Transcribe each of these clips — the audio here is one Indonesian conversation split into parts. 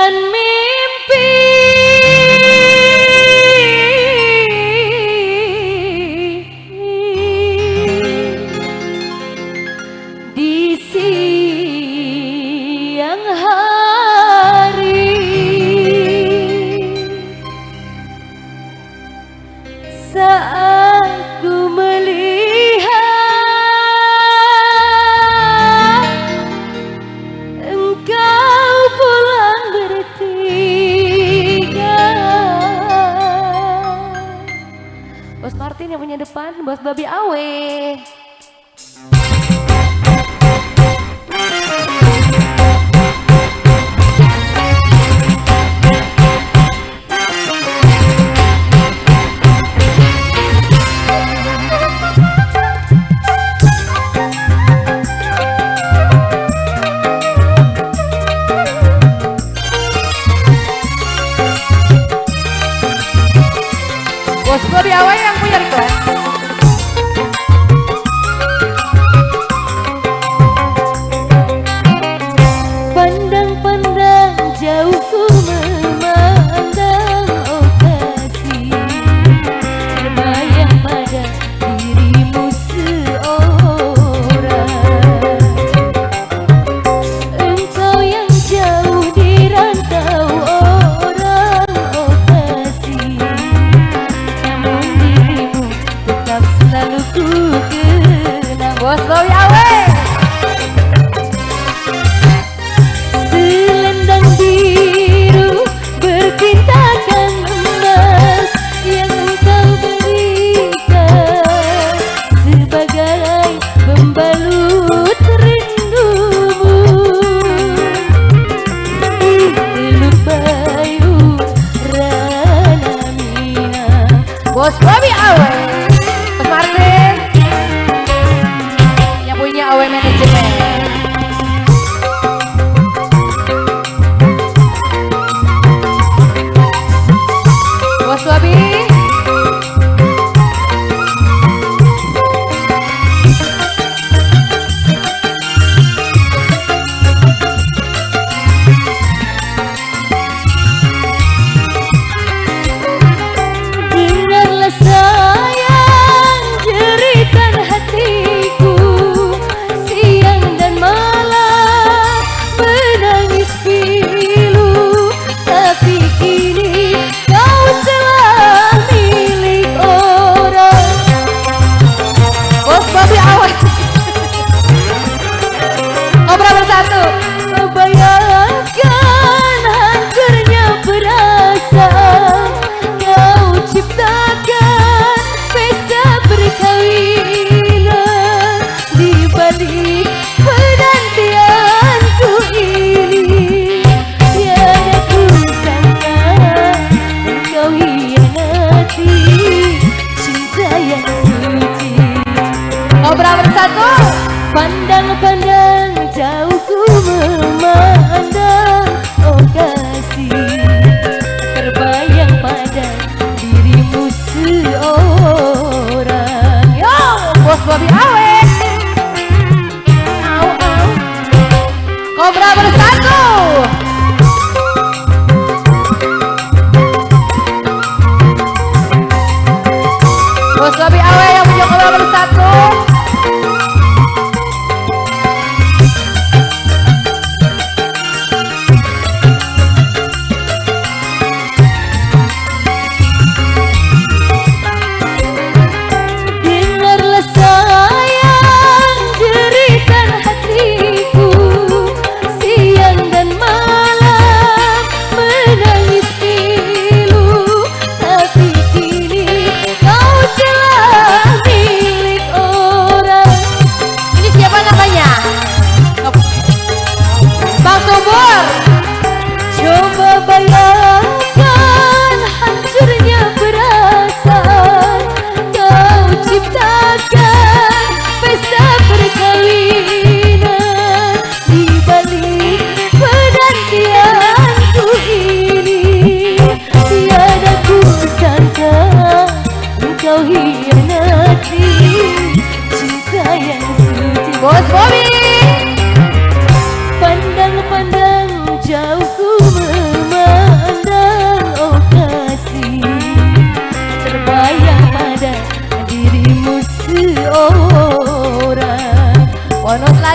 dan mimpi di siang hari saat ku melihat engkau pulang bertiga. Bos Martin yang punya depan, Bos Babi Awe. Bos Babi Awe yang punya request. Pandang-pandang jauh ku memandang, oh kasih, terbayang pada dirimu seorang. Engkau yang jauh di rantau orang, oh kasih, namun dirimu tetap selalu ku kenang. Bos Babi Awe. Selendang biru berpintakan emas yang engkau berikan sebagai pembalut rindumu. Teluk Bayu Rana Minang. Bos Babi Awe. Bos Martin yang punya Awe Manajemen. Bos Babi. Dengarlah sayang jeritan hatiku siang dan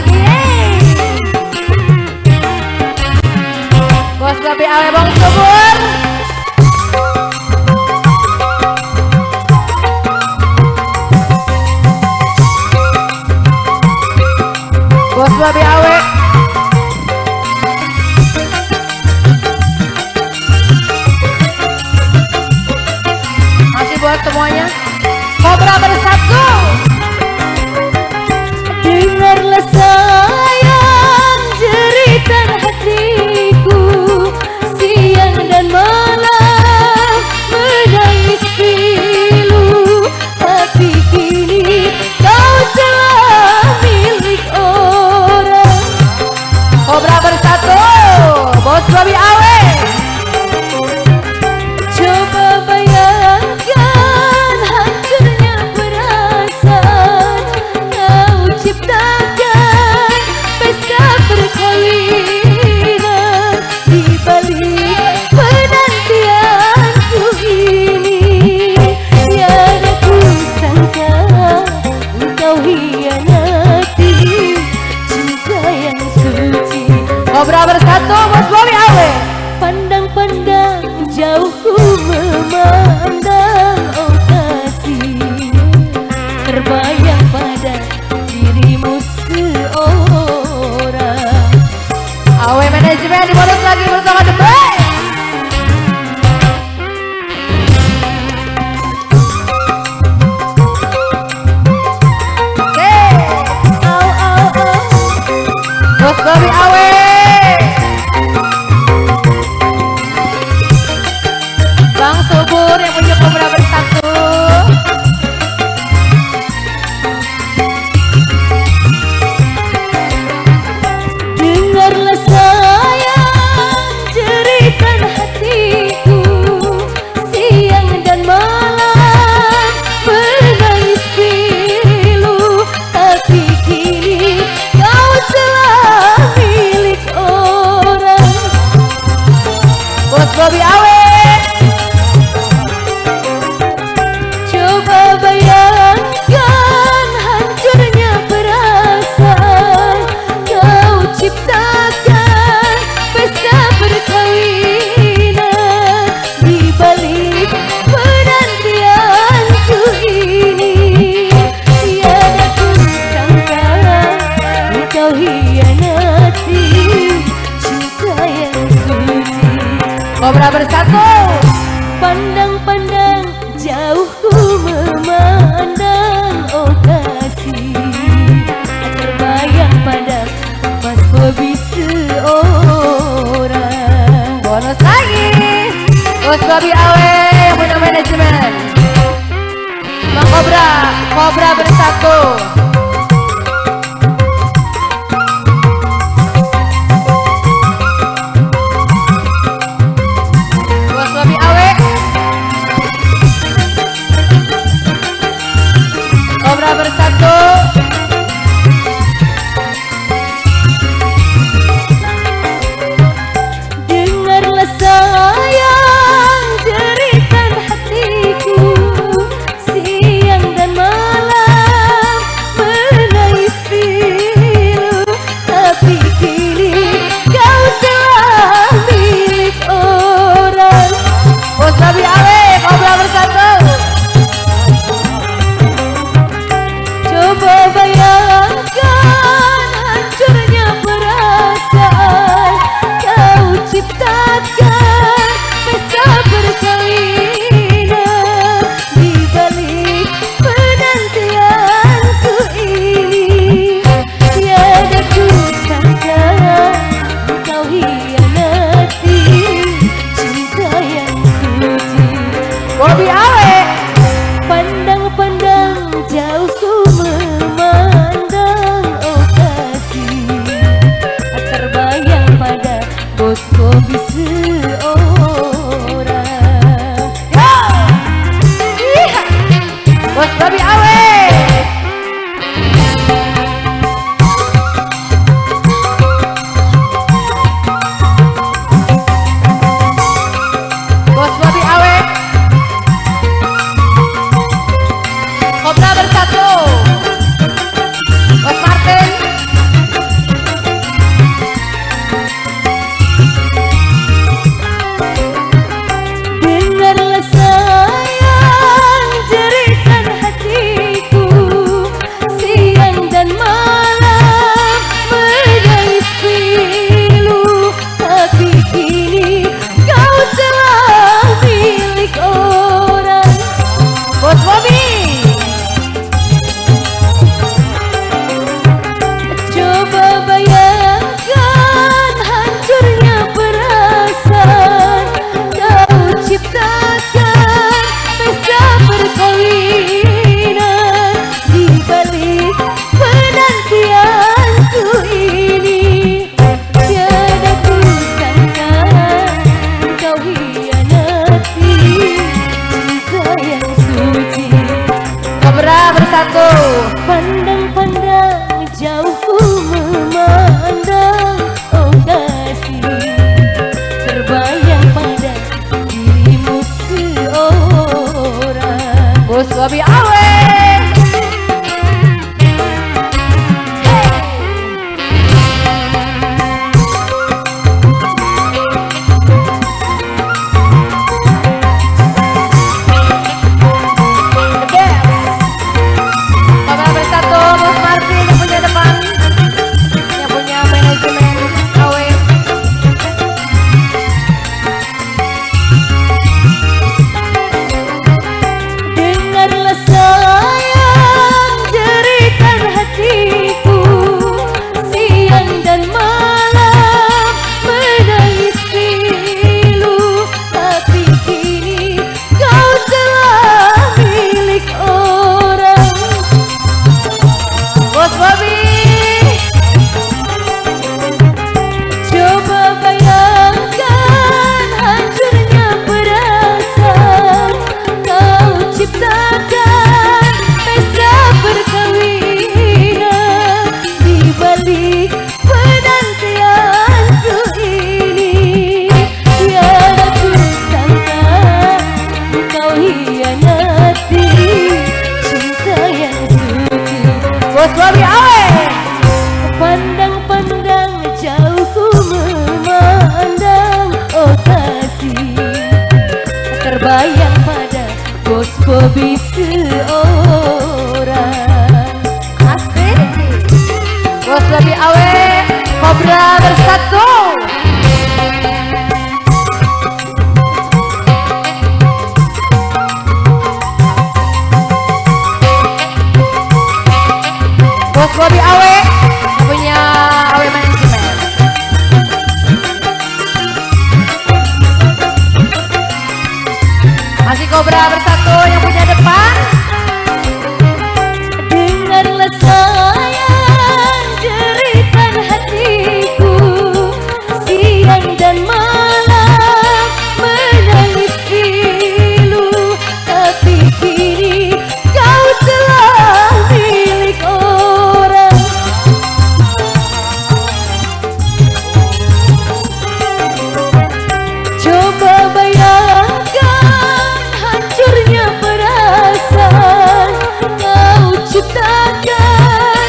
lagi. Bos Babi Awe Bang Subur. Bos Babi Awe. Masih buat semuanya. Kobra bersatu. Dengarlah sayang jeritan hatiku, siang dan malam menangis pilu, tapi kini kau telah milik orang. Kobra bersatu, Bos Babi Awe. Coba bayangkan hancurnya perasaan, kau ciptakan pesta perkawinan di balik penantianku ini. Tiada ku sangka engkau hianati cinta yang suci. Kobra bersatu, Bos Babi Awe. Pandang-pandang jauh ku memandang, oh kasih, terbayang pada dirimu seorang. Awe manajemen dibonus lagi bersama The Best. Bos Babi Awe. Bang Subur yang punya Kobra bersatu. Dengarlah sayang jeritan hatiku, siang dan malam menangis pilu, tapi kini kau telah milik orang. Bos Babi Awe. Coba bayangkan hancurnya perasaan, kau ciptakan pesta perkawinan di balik penantianku ini. Tiada ku sangka engkau hianati cinta yang suci. Kobra bersatu. Pandang-pandang jauh ku memandang, oh kasih, terbayang pada Mas Bobi seorang. Bonus lagi, Bos Babi Awe yang punya manajemen. Bang Kobra, Kobra bersatu. Bos Babi Awe. Kobra bersatu. Dengarlah sayang jeritan hatiku, siang dan malam menangis pilu, tapi kini kau telah milik orang. Bos Babi Awe, Kobra bersatu. Coba bayangkan hancurnya perasaan, kau ciptakan pesta perkawinan di balik penantianku ini. Tiada ku sangka engkau hianati cinta yang suci. Babi Awe. Pandang-pandang jauh ku memandang, oh kasih, terbayang pada Bos Bobi seorang. Bos Babi Awe. Bos Babi Awe. Bos Bobby Awe. Bos Bobby Awe. Pandang-pandang jauh ku memandang, oh kasih terbayang pada Bos Bobby seorang. Asik. Bos Bobby Awe, Kobra bersatu. Bos Bobby Awe punya Awe Manajemen. Masih Kobra bersatu yang punya depan. Dengarlah sayang jeritan hatiku, siang dan malam menangis pilu, tapi kini kau telah milik orang. Coba bayangkan hancurnya perasaan kau ciptakan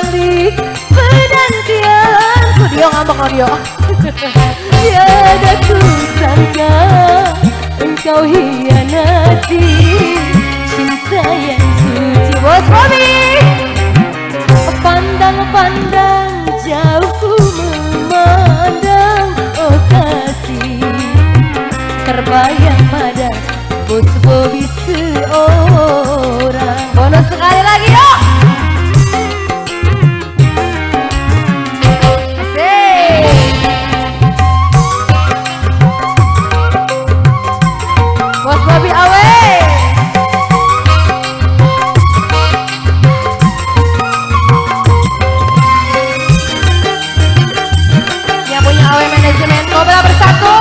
balik penantianku. Dio ngambek loh Dio. Tiada ku sangka engkau hianati cinta yang suci. Bos Bobby. Pandang-pandang jauh ku memandang, oh kasih terbayang pada Bos Bobby seorang. Bonus sekali lagi yuk. Bos Bobby away. Yang punya awe manajemen Cobra bersatu.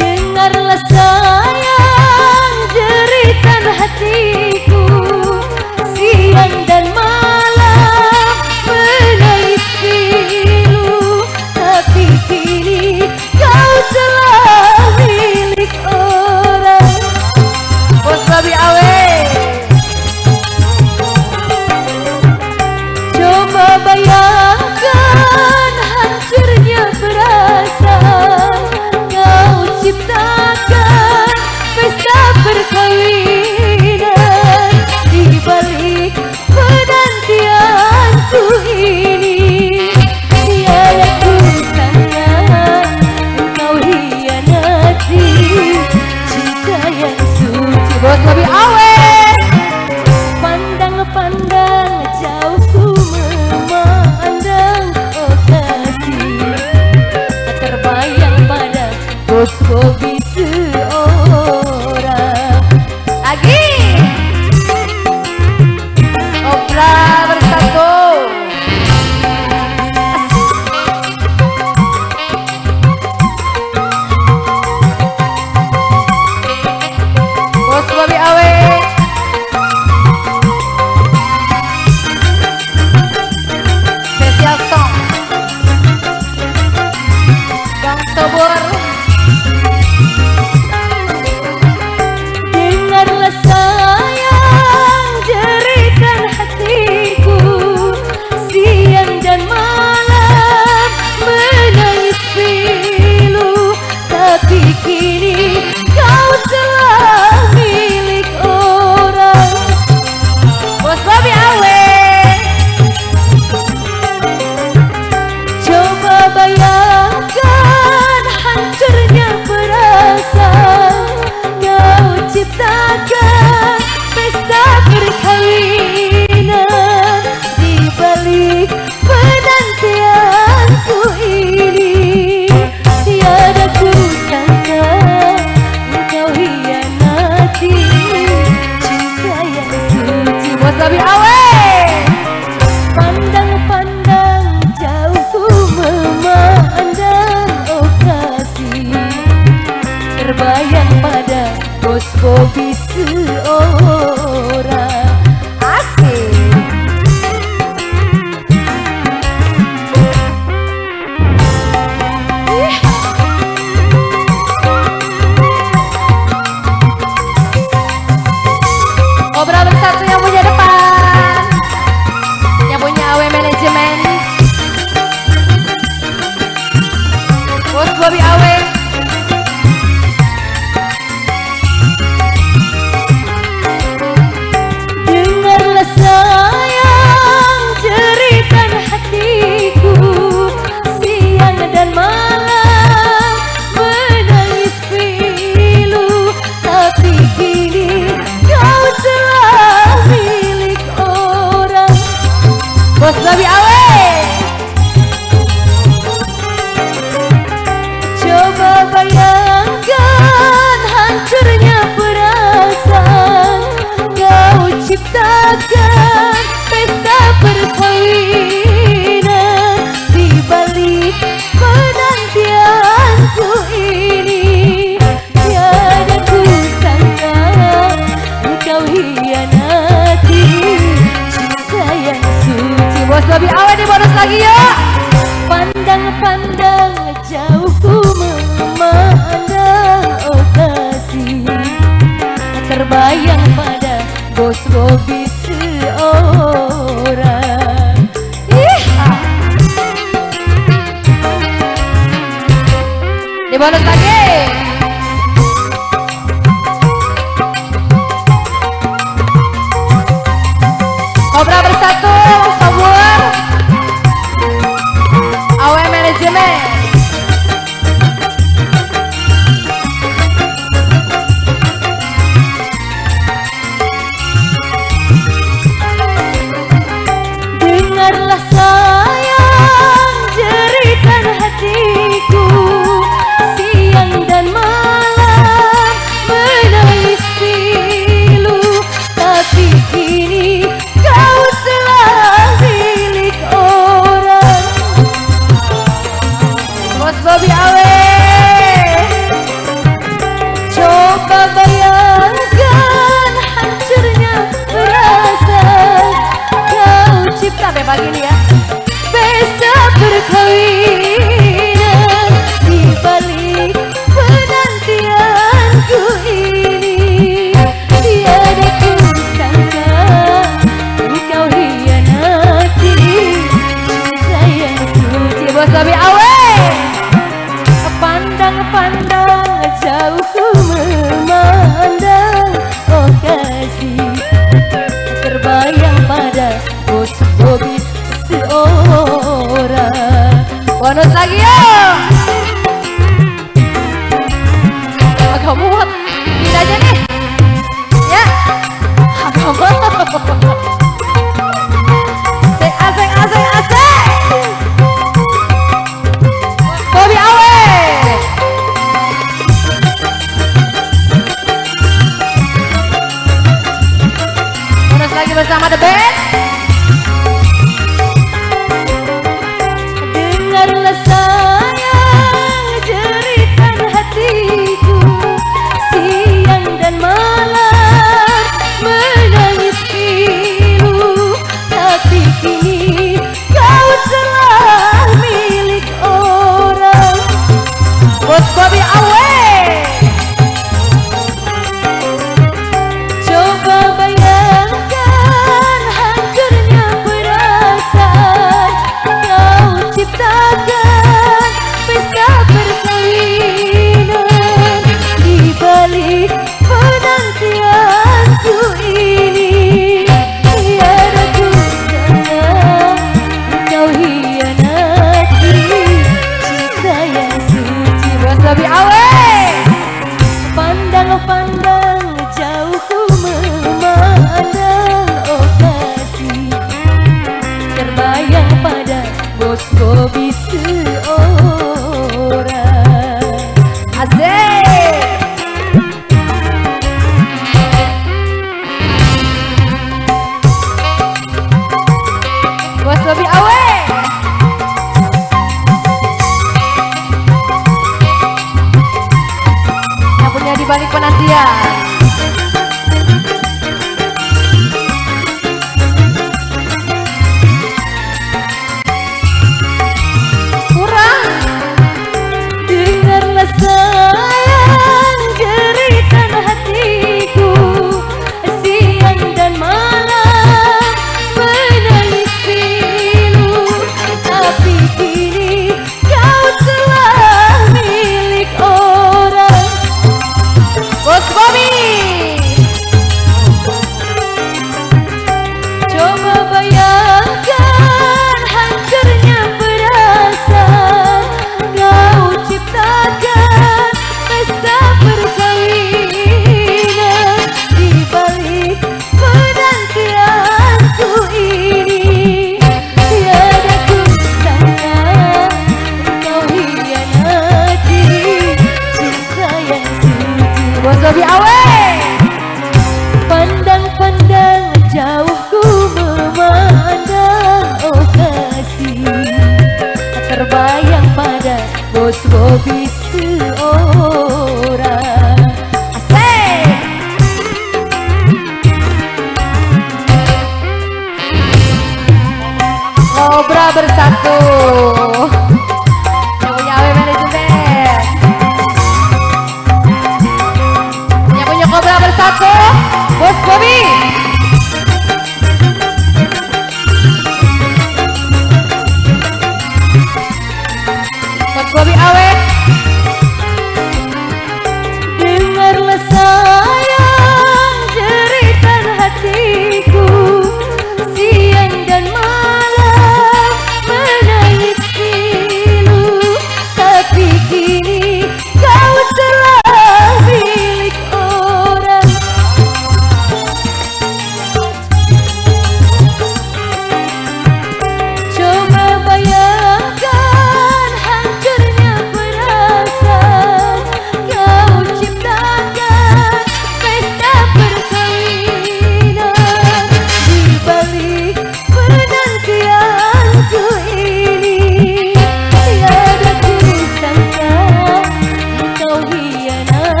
Dengarlah sayang jeritan hatiku, siang dan malam menangis pilu, tapi kini kau telah milik orang. Bos Bobby away. Coba bayangkan hancurnya perasaan kau ciptakan pesta perkawinan di balik penantianku ini. Tiada ku sangka engkau hianati cinta yang suci. Bos Bobby away. Pandang-pandang jauh ku memandang, oh kasih terbayang pada Bos Bobby seorang. Lagi. Cobra bersatu. Bos Bobby away. Special song Bang Sobor. Dengarlah sayang jeritan hatiku, siang dan malam menangis pilu, tapi kini kau telah milik orang. Bos Bobby away. Coba bayangkan hancurnya perasaan kau ciptakan pesta perkawinan di balik penantianku ini. Tiada ku sangka engkau hianati cinta yang suci. Bos Bobby away. Pandang-pandang jauh ku memandang, oh kasih terbayang pada Bos Bobby seorang. Asik. Cobra bersatu yang punya depan. Yang punya awe manajemen. Bos Bobby awe. Dengarlah sayang jeritan hatiku, siang dan malam menangis pilu, tapi kini kau telah milik orang. Bos Bobby awe. Coba bayangkan hancurnya perasaan kau ciptakan pesta perkawinan di balik penantianku ini. Tiada ku sangka engkau hianati cinta yang suci. Bos Bobby awe di bonus lagi yuk. Pandang-pandang jauh ku memandang, oh kasih terbayang Bos Bobby seorang. Di bonus lagi. Kobra bersatu, Sobur. Awe manajemen. Dengarlah sayang jeritan hatiku, siang dan malam menangis pilu, tapi kini kau telah milik orang. Bos Bobby Awe. Coba bayangkan hancurnya rasa kau Cipta deh pagi ini ya. pesta perkawinan di balik penantianku ini. Tiada kusangka engkau hianati cinta yang suci. Bos Bobby Awe. Pandang-pandang jauh ku memandang, oh kasih terbayang pada Bos Bobby seorang. Bonus lagi yuk. Agak muat. Ini aja nih. Ya. Agak muat. Asik, asik, asik, asik. Bobby Awe. Bonus lagi bersama The Best. Dengarlah sayang jeritan hatiku, siang dan malam menangis pilu, tapi kini kau telah milik orang. Bos Bobby Awe. Coba bayangkan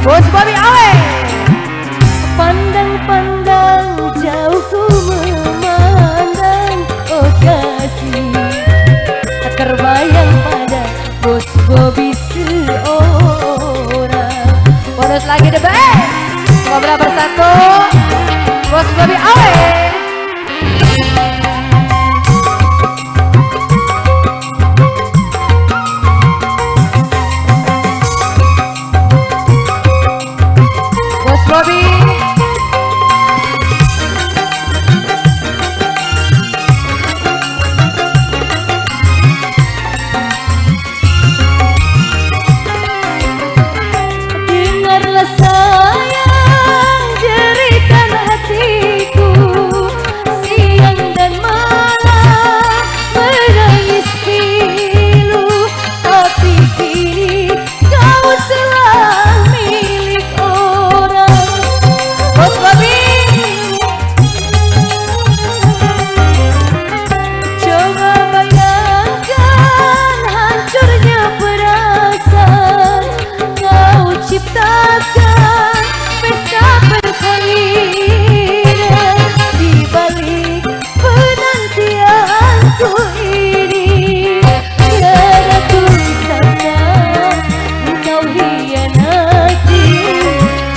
Bos Bobby Awe. Pandang-pandang jauh ku memandang, oh kasih tak terbayang pada Bos Bobby seorang. Bonus lagi the best. Kobra bersatu. Bos Bobby Awe. Bos Bobby. Dengarlah sayang jeritan hatiku, siang dan malam menangis pilu, tapi kini kau telah milik orang. Bos Bobby. Coba bayangkan hancurnya perasaan, kau ciptakan pesta perkawinan di balik penantianku ini. Tiada ku sangka engkau hianati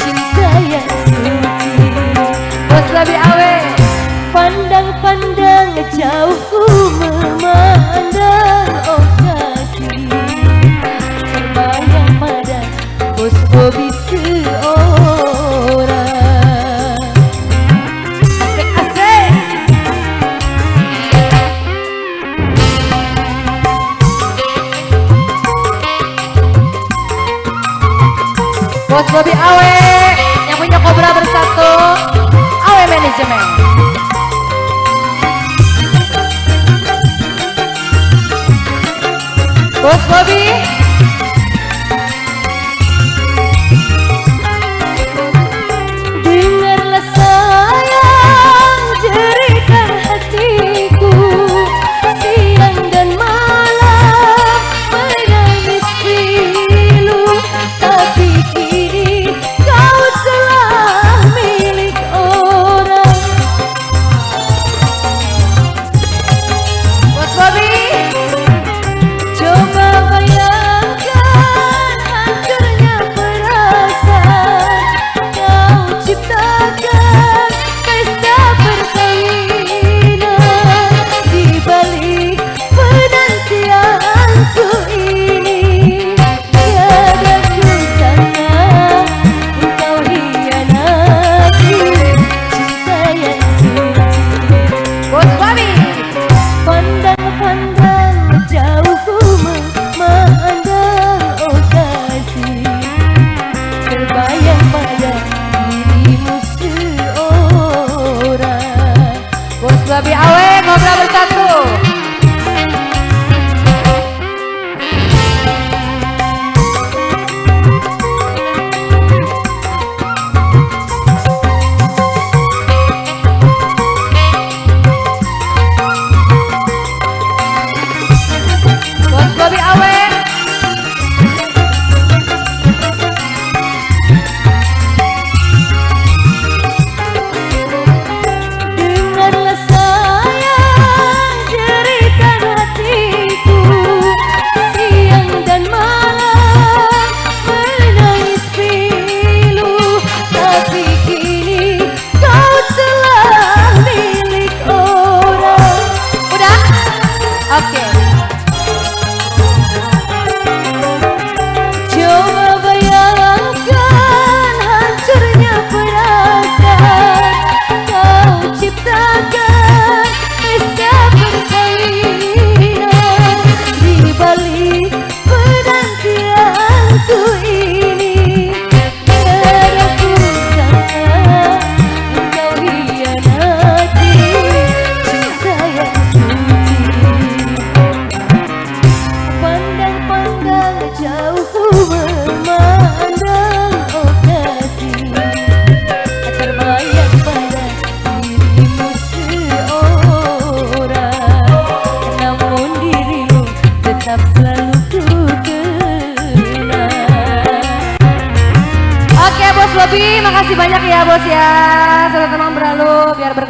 cinta yang suci. Bos Bobby Awe. Pandang-pandang jauh ku memandang, oh kasih terbayang pada Bos Bobby seorang. Asik-asik. Bos Bobby Awe yang punya Kobra bersatu. Awe manajemen. Bos Bobby. Dengarlah sayang jeritan hatiku, siang dan malam menangis pilu, tapi kini kau telah milik orang. Bos Bobby. Coba bayangkan hancurnya perasaan, kau ciptakan pesta perkawinan di balik penantianku ini. Tiada ku sangka engkau hianati cinta yang suci. Bos Bobby. Pandang-pandang jauh ku memandang, oh kasih terbayang pada dirimu seorang. Bos Bobby Awe Kobra bersatu. Bos Bobby Awe. Dengarlah sayang jeritan hatiku, siang dan malam menangis pilu, tapi kini kau telah milik orang. Udah? Oke. Coba bayangkan hancurnya perasaan, kau ciptakan pesta perkawinan di balik penantianku ini. Tiada ku sangka engkau hianati cinta yang suci. Pandang-pandang jauh ku memandang, oh kasih terbayang pada dirimu seorang. Namun dirimu tetap selalu ku kenang. Mas Bobi, makasih banyak ya bos ya. Sudah tenang berlalu biar berkarir.